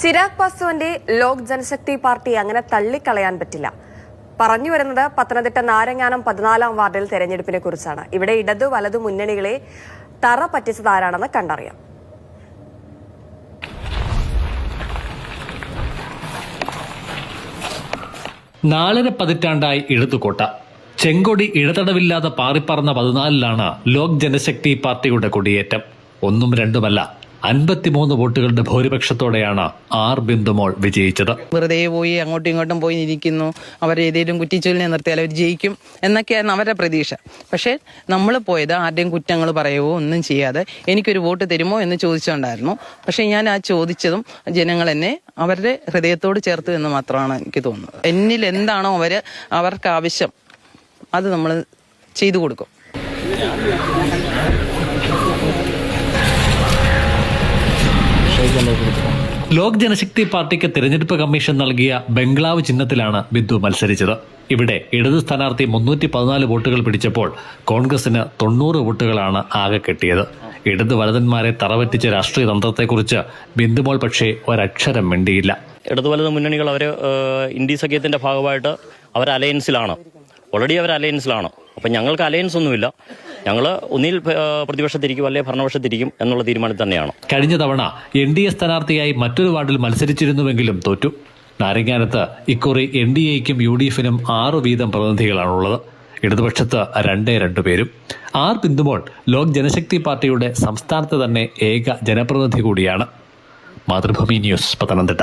Chirag പാസ്വാന്റെ Lok Janshakti party അങ്ങനെ തള്ളിക്കളയാൻ പറ്റില്ല. പറഞ്ഞു വരുന്നത് പത്തനംതിട്ട നാരങ്ങാനം 14-ാം വാർഡിൽ തെരഞ്ഞെടുപ്പിനെ കുറിച്ചാണ്. ഇവിടെ ഇടതു വലതു മുന്നണികളെ തറ പറ്റിച്ചതാരാണെന്ന് കണ്ടറിയാം. നാലര പതിറ്റാണ്ടായി ഇടതുകോട്ട. ചെങ്കൊടി ഇടതടവില്ലാതെ പാറിപ്പറന്ന 14-ലാണ് ലോക് ജനശക്തി പാർട്ടിയുടെ കൊടിയേറ്റം. ഒന്നും രണ്ടുമല്ല, 53 വോട്ടുകളുടെ ഭൂരിപക്ഷത്തോടെയാണ് ആർ ബിന്ദുമോൾ വിജയിച്ചത്. വെറുതെ പോയി അങ്ങോട്ടും ഇങ്ങോട്ടും പോയി ഇരിക്കുന്നു, അവരേതെങ്കിലും കുറ്റിച്ചൊല്ലിനെ നിർത്തിയാൽ അവർ ജയിക്കും എന്നൊക്കെയാണ് അവരുടെ പ്രതീക്ഷ. പക്ഷേ നമ്മൾ പോയത് ആരുടെയും കുറ്റങ്ങൾ പറയുവോ ഒന്നും ചെയ്യാതെ എനിക്കൊരു വോട്ട് തരുമോ എന്ന് ചോദിച്ചുകൊണ്ടായിരുന്നു. പക്ഷേ ഞാൻ ആ ചോദിച്ചതും ജനങ്ങൾ എന്നെ അവരുടെ ഹൃദയത്തോട് ചേർത്തു എന്ന് മാത്രമാണ് എനിക്ക് തോന്നുന്നത്. എന്നിൽ എന്താണോ അവർക്ക് ആവശ്യം അത് നമ്മൾ ചെയ്തു കൊടുക്കും. ലോക് ജനശക്തി പാർട്ടിക്ക് തെരഞ്ഞെടുപ്പ് കമ്മീഷൻ നൽകിയ ബംഗ്ലാവ് ചിഹ്നത്തിലാണ് ബിന്ദു മത്സരിച്ചത്. ഇവിടെ ഇടതു സ്ഥാനാർത്ഥി 314 വോട്ടുകൾ പിടിച്ചപ്പോൾ കോൺഗ്രസിന് 90 വോട്ടുകളാണ് ആകെ കിട്ടിയത്. ഇടതു വലതന്മാരെ തറവറ്റിച്ച രാഷ്ട്രീയ തന്ത്രത്തെക്കുറിച്ച് ബിന്ദുമോൾ പക്ഷേ ഒരക്ഷരം മിണ്ടിയില്ല. ഇടതു വലത് മുന്നണികൾ അവർ ഇന്ത്യ സഖ്യത്തിന്റെ ഭാഗമായിട്ട് അവർ അലയൻസിലാണ്, ഓൾറെഡി അവർ അലയൻസിലാണ്. അപ്പം ഞങ്ങൾക്ക് അലയൻസ് ഒന്നുമില്ല. ഞങ്ങൾ ഒന്നിൽ പ്രതിപക്ഷത്തിരിക്കും അല്ലെ ഭരണപക്ഷത്തിരിക്കും എന്നുള്ള തീരുമാനത്തിൽ തന്നെയാണ്. കഴിഞ്ഞ തവണ NDA സ്ഥാനാർത്ഥിയായി മറ്റൊരു വാർഡിൽ മത്സരിച്ചിരുന്നുവെങ്കിലും തോറ്റു. നാരങ്ങാനത്ത് ഇക്കുറി NDAയ്ക്കും UDFനും 6 വീതം പ്രതിനിധികളാണുള്ളത്. ഇടതുപക്ഷത്ത് 2 പേരും. ആർ ബിന്ദുമോൾ ലോക് ജനശക്തി പാർട്ടിയുടെ സംസ്ഥാനത്ത് തന്നെ ഏക ജനപ്രതിനിധി കൂടിയാണ്. മാതൃഭൂമി ന്യൂസ്, പത്തനംതിട്ട.